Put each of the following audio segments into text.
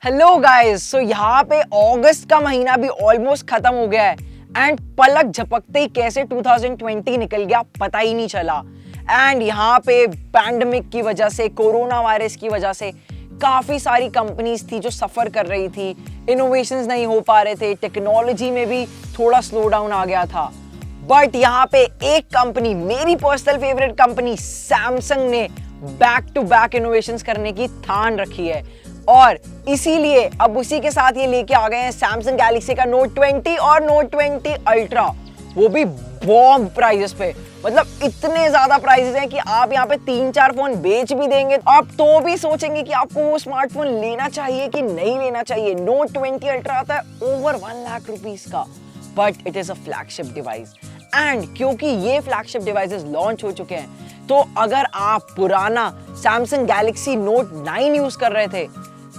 Hello guys, सो यहाँ पे अगस्त का महीना भी ऑलमोस्ट खत्म हो गया है एंड पलक झपकते ही कैसे 2020 निकल गया पता ही नहीं चला। एंड यहाँ पे पैंडेमिक की वजह से, कोरोना वायरस की वजह से काफी सारी कंपनीज थी जो सफर कर रही थी, इनोवेशंस नहीं हो पा रहे थे, टेक्नोलॉजी में भी थोड़ा स्लो डाउन आ गया था। बट यहाँ पे एक कंपनी, मेरी पर्सनल फेवरेट कंपनी सैमसंग ने बैक टू बैक इनोवेशंस करने की ठान रखी है और इसीलिए अब उसी के साथ ये लेके आ गए हैं सैमसंग गैलेक्सी का नोट 20 और नोट 20 अल्ट्रा, वो भी बॉम्ब प्राइसेस पे। मतलब इतने ज्यादा प्राइसेस हैं कि आप यहाँ पे 3-4 फोन बेच भी देंगे आप तो भी सोचेंगे कि आपको वो स्मार्टफोन लेना चाहिए कि नहीं लेना चाहिए। नोट 20 अल्ट्रा आता है ओवर 1 लाख रुपीस का, but it is a flagship device. And क्योंकि ये फ्लैगशिप डिवाइसेस लॉन्च हो चुके हैं, तो अगर आप पुराना सैमसंग गैलेक्सी नोट 9 यूज कर रहे थे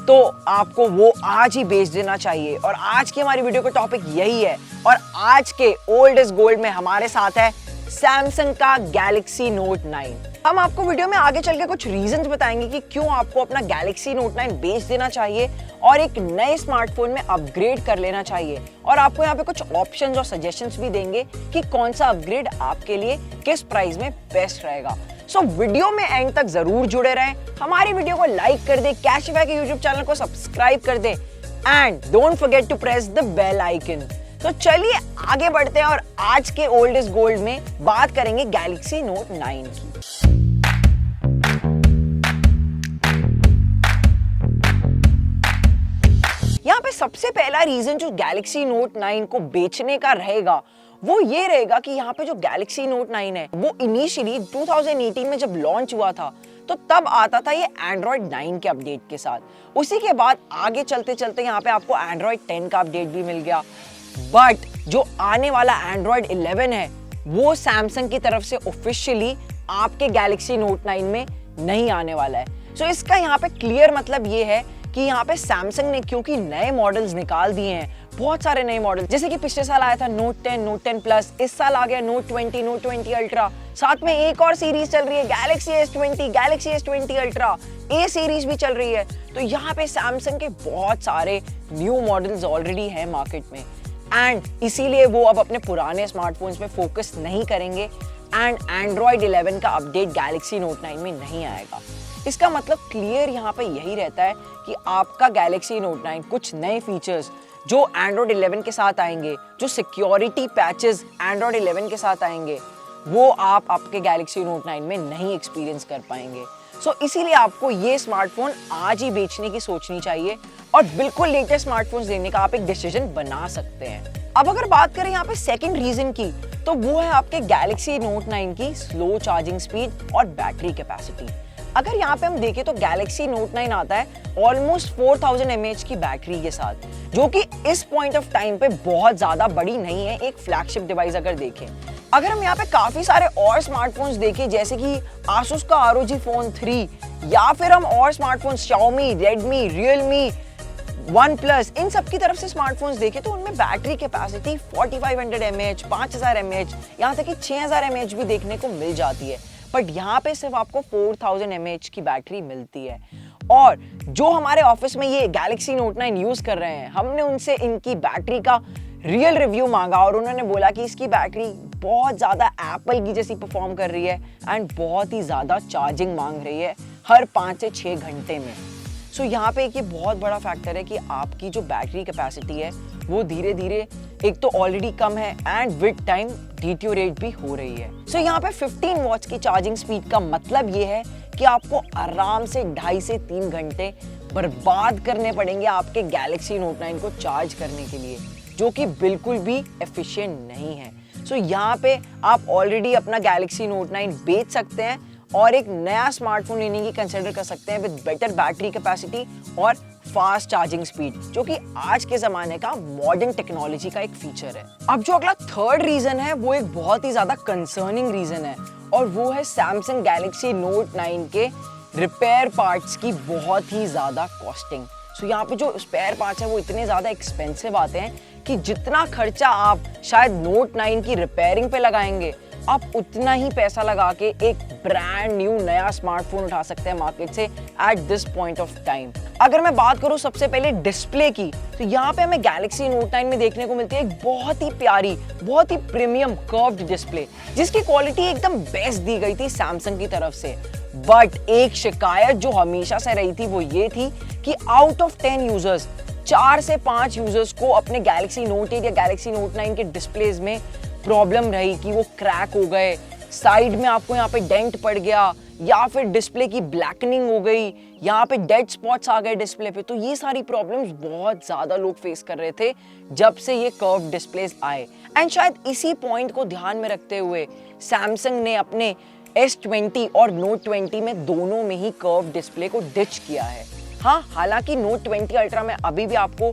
तो आपको वो आज ही बेच देना चाहिए। और आज की हमारी वीडियो का टॉपिक यही है और आज के ओल्ड इज गोल्ड में हमारे साथ है सैमसंग का गैलेक्सी नोट 9। हम आपको वीडियो में आगे चल के कुछ रीजंस बताएंगे कि क्यों आपको अपना गैलेक्सी नोट 9 बेच देना चाहिए और एक नए स्मार्टफोन में अपग्रेड कर लेना चाहिए। और आपको यहाँ पे कुछ ऑप्शंस और सजेशंस भी देंगे कि कौन सा अपग्रेड आपके लिए किस प्राइस में बेस्ट रहेगा। सो वीडियो में एंड तक जरूर जुड़े रहें, हमारी वीडियो को लाइक कर दे, कैशिफाई के यूट्यूब चैनल को सब्सक्राइब कर दे and don't forget to press the bell icon. तो चलिए आगे बढ़ते हैं और आज के ओल्ड इज गोल्ड में बात करेंगे गैलेक्सी नोट 9 की। यहाँ पे सबसे पहला रीजन जो गैलेक्सी नोट 9 को बेचने का रहेगा वो ये रहेगा कि यहाँ पे जो गैलेक्सी नोट 9 है वो इनिशियली 2018 में जब लॉन्च हुआ था तो तब आता था ये एंड्रॉइड 9 के अपडेट के साथ। उसी के बाद आगे चलते चलते यहाँ पे आपको एंड्रॉइड 10 का अपडेट भी मिल गया। बट जो आने वाला एंड्रॉइड 11 है वो सैमसंग की तरफ से ऑफिशियली आपके गैलेक्सी नोट 9 में नहीं आने वाला है। सो इसका यहाँ पे क्लियर मतलब ये है कि यहाँ पे सैमसंग ने क्योंकि नए मॉडल्स निकाल दिए हैं, बहुत सारे नए मॉडल, जैसे कि पिछले साल आया था नोट 10, नोट 10 प्लस, इस साल आ गया नोट 20, नोट 20 अल्ट्रा, साथ में एक और सीरीज चल रही है Galaxy S20, Galaxy S20 ultra, A series भी चल रही है। तो यहाँ पे सैमसंग के बहुत सारे न्यू मॉडल्स ऑलरेडी हैं मार्केट में एंड इसीलिए वो अब अपने पुराने स्मार्टफोन्स पे फोकस नहीं करेंगे एंड एंड्रॉइड 11 का अपडेट गैलेक्सी नोट 9 में नहीं आएगा। इसका मतलब क्लियर यहाँ पे यही रहता है कि आपका गैलेक्सी नोट 9 कुछ नए फीचर्स जो एंड्रॉइड 11 के साथ आएंगे, जो सिक्योरिटी पैचेस एंड्रॉइड 11 के साथ आएंगे, वो आप आपके गैलेक्सी नोट 9 में नहीं एक्सपीरियंस कर पाएंगे। सो इसीलिए आपको ये स्मार्टफोन आज ही बेचने की सोचनी चाहिए और बिल्कुल लेटेस्ट स्मार्टफोन्स लेने का आप एक डिसीजन बना सकते हैं। अब अगर बात करें यहाँ पे सेकंड रीजन की, तो वो है आपके गैलेक्सी नोट 9 की स्लो चार्जिंग स्पीड और बैटरी कैपेसिटी। अगर यहाँ पे हम देखें तो गैलेक्सी नोट 9 आता है ऑलमोस्ट 4000 mAh की बैटरी के साथ, जो कि इस पॉइंट ऑफ टाइम पे बहुत ज्यादा बड़ी नहीं है एक फ्लैगशिप डिवाइस अगर देखें। अगर हम यहाँ पे काफी सारे और स्मार्टफोन्स देखें जैसे कि Asus का ROG Phone 3 या फिर हम और smartphones Xiaomi, Redmi, Realme, OnePlus, इन सब की तरफ से स्मार्टफोन्स देखें तो उनमें बैटरी कैपेसिटी 4500 mAh, 5000 mAh, यहाँ तक कि 6000 mAh भी देखने को मिल जाती है। बट यहाँ पे सिर्फ आपको 4000 mAh की बैटरी मिलती है। और जो हमारे ऑफिस में ये गैलेक्सी नोट 9 यूज कर रहे हैं, हमने उनसे इनकी बैटरी का रियल रिव्यू मांगा और उन्होंने बोला कि इसकी बैटरी बहुत ज्यादा एप्पल की जैसी परफॉर्म कर रही है एंड बहुत ही ज्यादा चार्जिंग मांग रही है हर 5 से 6 घंटे में। सो यहाँ पे एक ये बहुत बड़ा फैक्टर है कि आपकी जो बैटरी कैपेसिटी है वो धीरे धीरे एक तो ऑलरेडी कम है एंड विद टाइम डिटोरेट भी हो रही है। सो यहाँ पे 15 वॉट्स की चार्जिंग स्पीड का मतलब ये है कि आपको आराम से 2.5 से 3 घंटे बर्बाद करने पड़ेंगे आपके गैलेक्सी नोट 9 को चार्ज करने के लिए, जो कि बिल्कुल भी एफिशिएंट नहीं है। सो यहाँ पे आप ऑलरेडी अपना गैलेक्सी नोट 9 बेच सकते हैं और एक नया स्मार्टफोन लेने की कंसिडर कर सकते हैं विद बेटर बैटरी कैपेसिटी और फास्ट चार्जिंग स्पीड, जो कि आज के जमाने का मॉडर्न टेक्नोलॉजी का एक फीचर है। अब जो अगला थर्ड रीजन है वो एक बहुत ही ज्यादा कंसर्निंग रीजन है और वो है सैमसंग गैलेक्सी नोट 9 के रिपेयर पार्ट्स की बहुत ही ज्यादा कॉस्टिंग। सो यहाँ पे जो स्पेयर पार्ट्स है वो इतने ज्यादा एक्सपेंसिव आते हैं कि जितना खर्चा आप शायद नोट 9 की रिपेयरिंग पे लगाएंगे आप उतना ही पैसा लगा के एक ब्रांड न्यू नया स्मार्टफोन उठा सकते हैं मार्केट से at this point of time. अगर मैं बात करूं सबसे पहले डिस्प्ले की, तो यहाँ पे हमें गैलेक्सी नोट 9 में देखने को मिलती है एक बहुत ही प्यारी, बहुत ही प्रीमियम कर्व्ड डिस्प्ले, जिसकी क्वालिटी एकदम बेस्ट दी गई थी सैमसंग की तरफ से। बट एक शिकायत जो हमेशा से रही थी वो ये थी कि आउट ऑफ 10 यूजर्स, 4 से 5 यूजर्स को अपने गैलेक्सी नोट 8 या गैलेक्सी नोट 9 के डिस्प्लेज में प्रॉब्लम रही कि वो क्रैक हो गए, साइड में आपको यहाँ पे डेंट पड़ गया, या फिर डिस्प्ले की ब्लैकनिंग हो गई, यहाँ पे डेड स्पॉट्स आ गए डिस्प्ले पे। तो ये सारी प्रॉब्लम्स बहुत ज्यादा लोग फेस कर रहे थे जब से ये कर्व डिस्प्लेस आए। एंड शायद इसी पॉइंट को ध्यान में रखते हुए सैमसंग ने अपने S20 और Note 20 में दोनों में ही कर्व डिस्प्ले को डिच किया है। हाँ, हालांकि Note 20 अल्ट्रा में अभी भी आपको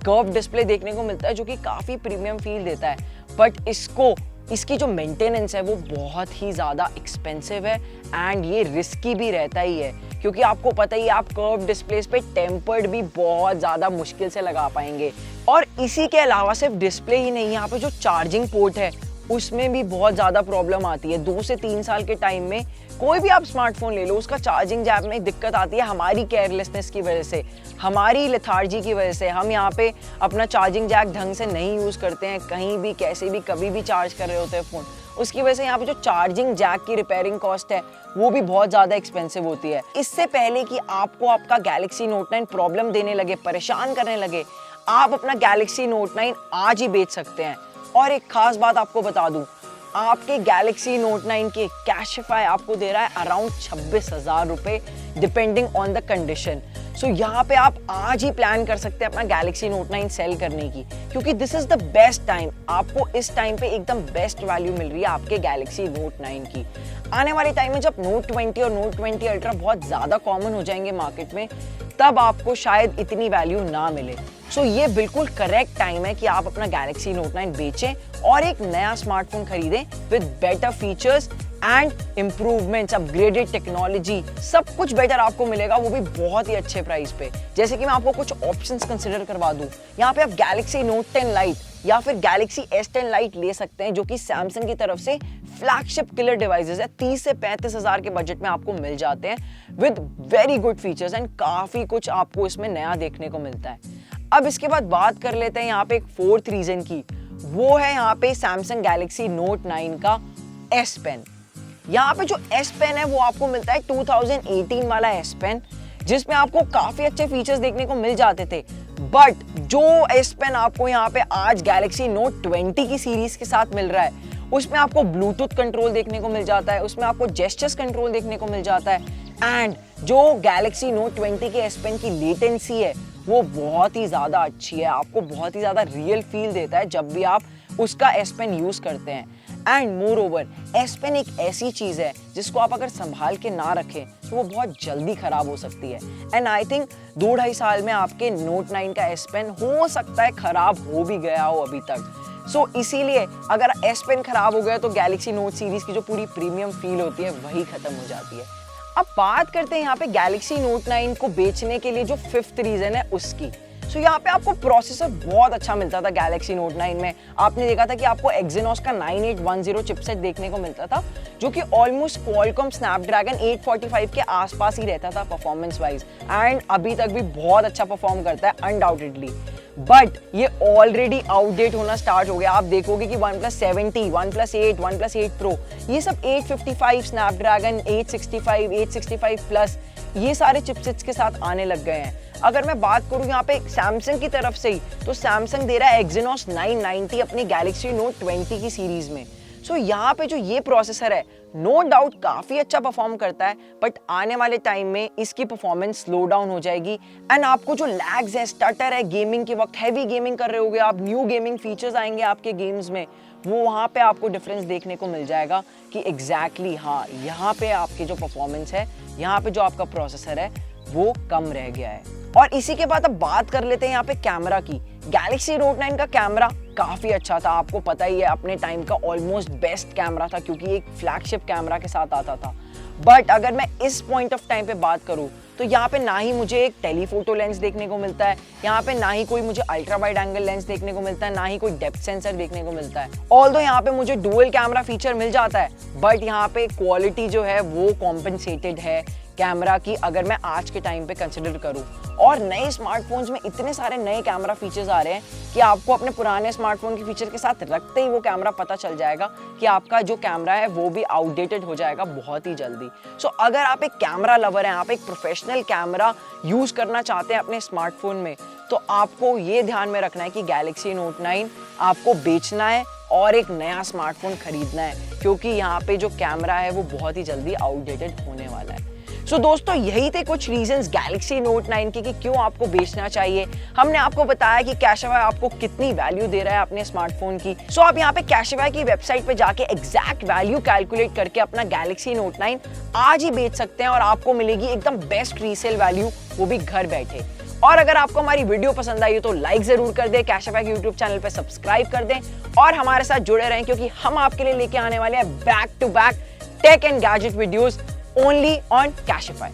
कर्व डिस्प्ले देखने को मिलता है जो कि काफी प्रीमियम फील देता है, बट इसकी जो मेंटेनेंस है वो बहुत ही ज़्यादा एक्सपेंसिव है एंड ये रिस्की भी रहता ही है, क्योंकि आपको पता ही है आप कर्व डिस्प्लेस पे टेम्पर्ड भी बहुत ज़्यादा मुश्किल से लगा पाएंगे। और इसी के अलावा सिर्फ डिस्प्ले ही नहीं, यहाँ पे जो चार्जिंग पोर्ट है उसमें भी बहुत ज़्यादा प्रॉब्लम आती है। 2 से 3 साल के टाइम में कोई भी आप स्मार्टफोन ले लो, उसका चार्जिंग जैक में दिक्कत आती है हमारी केयरलेसनेस की वजह से, हमारी लेथार्जी की वजह से। हम यहाँ पे अपना चार्जिंग जैक ढंग से नहीं यूज़ करते हैं, कहीं भी कैसे भी कभी भी चार्ज कर रहे होते हैं फ़ोन, उसकी वजह से यहाँ पे जो चार्जिंग जैक की रिपेयरिंग कॉस्ट है वो भी बहुत ज़्यादा एक्सपेंसिव होती है। इससे पहले कि आपको आपका गैलेक्सी नोट 9 प्रॉब्लम देने लगे, परेशान करने लगे, आप अपना गैलेक्सी नोट 9 आज ही बेच सकते हैं। और एक खास बात आपको बता दूं, आपके गैलेक्सी नोट 9 के कैशिफाई आपको दे रहा है अराउंड 26,000 रुपए डिपेंडिंग ऑन द कंडीशन। सो यहाँ पे आप आज ही प्लान कर सकते हैं अपना गैलेक्सी नोट 9 सेल करने की, क्योंकि this is the best time. आपको इस टाइम पे एकदम बेस्ट वैल्यू मिल रही है आपके गैलेक्सी नोट 9 की। आने वाले टाइम में जब नोट 20 और नोट 20 अल्ट्रा बहुत ज्यादा कॉमन हो जाएंगे मार्केट में, तब आपको शायद इतनी वैल्यू ना मिले। सो ये बिल्कुल करेक्ट टाइम है कि आप अपना गैलेक्सी नोट 9 बेचें और एक नया स्मार्टफोन खरीदें with better features and improvements, upgraded technology, सब कुछ बेटर आपको मिलेगा, वो भी बहुत ही अच्छे प्राइस पे। जैसे कि मैं आपको कुछ ऑप्शंस कंसिडर करवा दूं, यहाँ पे आप गैलेक्सी नोट 10 लाइट या फिर गैलेक्सी S10 लाइट ले सकते हैं, जो कि सैमसंग की तरफ से फ्लैगशिप किलर डिवाइसेस है। 30 से 35 हजार के बजट में आपको मिल जाते हैं with very good features and काफी कुछ आपको इसमें नया देखने को मिलता है। अब इसके बाद बात कर लेते हैं यहाँ पे एक फोर्थ रीजन की, वो है यहाँ पे सैमसंग गैलेक्सी नोट 9 का S Pen। यहाँ पे जो S Pen है वो आपको मिलता है 2018 वाला S Pen, जिसमें आपको काफी अच्छे फीचर्स देखने को मिल जाते थे। बट जो S Pen आपको यहाँ पे आज गैलेक्सी नोट 20 की सीरीज के साथ मिल रहा है, उसमें आपको ब्लूटूथ कंट्रोल देखने को मिल जाता है, उसमें आपको जेस्चर्स कंट्रोल देखने को मिल जाता है, एंड जो गैलेक्सी नोट 20 के S Pen की लेटेंसी है वो बहुत ही ज़्यादा अच्छी है, आपको बहुत ही ज़्यादा रियल फील देता है जब भी आप उसका S Pen यूज़ करते हैं। And more over S Pen एक ऐसी चीज़ है जिसको आप अगर संभाल के ना रखें तो वो बहुत जल्दी ख़राब हो सकती है। एंड आई थिंक 2-2.5 साल में आपके नोट 9 का S Pen हो सकता है ख़राब हो भी गया हो अभी तक। सो इसीलिए अगर S Pen ख़राब हो गया तो गैलेक्सी नोट सीरीज़ की जो पूरी प्रीमियम फील होती है वही ख़त्म हो जाती है। अब बात करते हैं यहाँ पे गैलेक्सी नोट 9 को बेचने के लिए जो फिफ्थ रीजन है उसकी। सो यहाँ पे आपको प्रोसेसर बहुत अच्छा मिलता था गैलेक्सी नोट 9 में। आपने देखा था कि आपको Exynos का 9810 चिपसेट देखने को मिलता था, जो कि ऑलमोस्ट Qualcomm Snapdragon 845 के आसपास ही रहता था परफॉर्मेंस वाइज, एंड अभी तक भी बहुत अच्छा परफॉर्म करता है अनडाउटेडली। बट ये ऑलरेडी आउटडेट होना स्टार्ट हो गया। आप देखोगे कि OnePlus 70, OnePlus 8, OnePlus 8 Pro, ये सब 855 Snapdragon 865, 865 प्लस ये सारे चिपसेट्स के साथ आने लग गए हैं। अगर मैं बात करूं यहाँ पे सैमसंग की तरफ से ही, तो सैमसंग दे रहा है Exynos 990 अपनी गैलेक्सी नोट 20 की सीरीज में। सो यहाँ पे जो ये प्रोसेसर है नो डाउट काफी अच्छा परफॉर्म करता है, बट आने वाले टाइम में इसकी परफॉर्मेंस स्लो डाउन हो जाएगी एंड आपको जो लैग्स है, स्टटर है गेमिंग के वक्त, हैवी गेमिंग कर रहे होगे आप, न्यू गेमिंग फीचर्स आएंगे आपके गेम्स में, वो वहाँ पे आपको डिफरेंस देखने को मिल जाएगा कि एग्जैक्टली हाँ यहाँ पे आपकी जो परफॉर्मेंस है, यहाँ पे जो आपका प्रोसेसर है वो कम रह गया है। और इसी के बाद अब बात कर लेते हैं यहाँ पे कैमरा की। गैलेक्सी नोट 9 का कैमरा काफी अच्छा था, आपको पता ही है अपने टाइम का ऑलमोस्ट बेस्ट कैमरा था, क्योंकि एक फ्लैगशिप कैमरा के साथ आता था। बट अगर मैं इस पॉइंट ऑफ टाइम पे बात करूँ तो यहाँ पे ना ही मुझे एक टेलीफोटो लेंस देखने को मिलता है, यहाँ पे ना ही कोई मुझे अल्ट्रा वाइड एंगल लेंस देखने को मिलता है, ना ही कोई डेप्थ सेंसर देखने को मिलता है। ऑल्दो यहाँ पे मुझे डुअल कैमरा फीचर मिल जाता है, बट यहाँ पे क्वालिटी जो है वो कॉम्पनसेटेड है कैमरा की, अगर मैं आज के टाइम पे कंसिडर करूँ। और नए स्मार्टफोन्स में इतने सारे नए कैमरा फीचर्स आ रहे हैं कि आपको अपने पुराने स्मार्टफोन के फीचर के साथ रखते ही वो कैमरा पता चल जाएगा कि आपका जो कैमरा है वो भी आउटडेटेड हो जाएगा बहुत ही jल्दी। सो अगर आप एक कैमरा लवर हैं, आप एक प्रोफेशनल कैमरा यूज करना चाहते हैं अपने स्मार्टफोन में, तो आपको ये ध्यान में रखना है कि गैलेक्सी नोट 9 आपको बेचना है और एक नया स्मार्टफोन खरीदना है, क्योंकि यहाँ पे जो कैमरा है वो बहुत ही जल्दी आउटडेटेड होने वाला है। सो दोस्तों, यही थे कुछ रीजंस गैलेक्सी नोट 9 के कि क्यों आपको बेचना चाहिए। हमने आपको बताया कि कैशिफाई आपको कितनी वैल्यू दे रहा है अपने स्मार्टफोन की। सो आप यहाँ पे कैशिफाई की वेबसाइट पे जाके एग्जैक्ट वैल्यू कैलकुलेट करके अपना गैलेक्सी नोट 9 आज ही बेच सकते हैं और आपको मिलेगी एकदम बेस्ट रीसेल वैल्यू, वो भी घर बैठे। और अगर आपको हमारी वीडियो पसंद आई हो तो लाइक जरूर कर दें, कैशिफाई के यूट्यूब चैनल पे सब्सक्राइब कर दें और हमारे साथ जुड़े रहें, क्योंकि हम आपके लिए लेके आने वाले हैं back to back tech and gadget videos only on Cashify।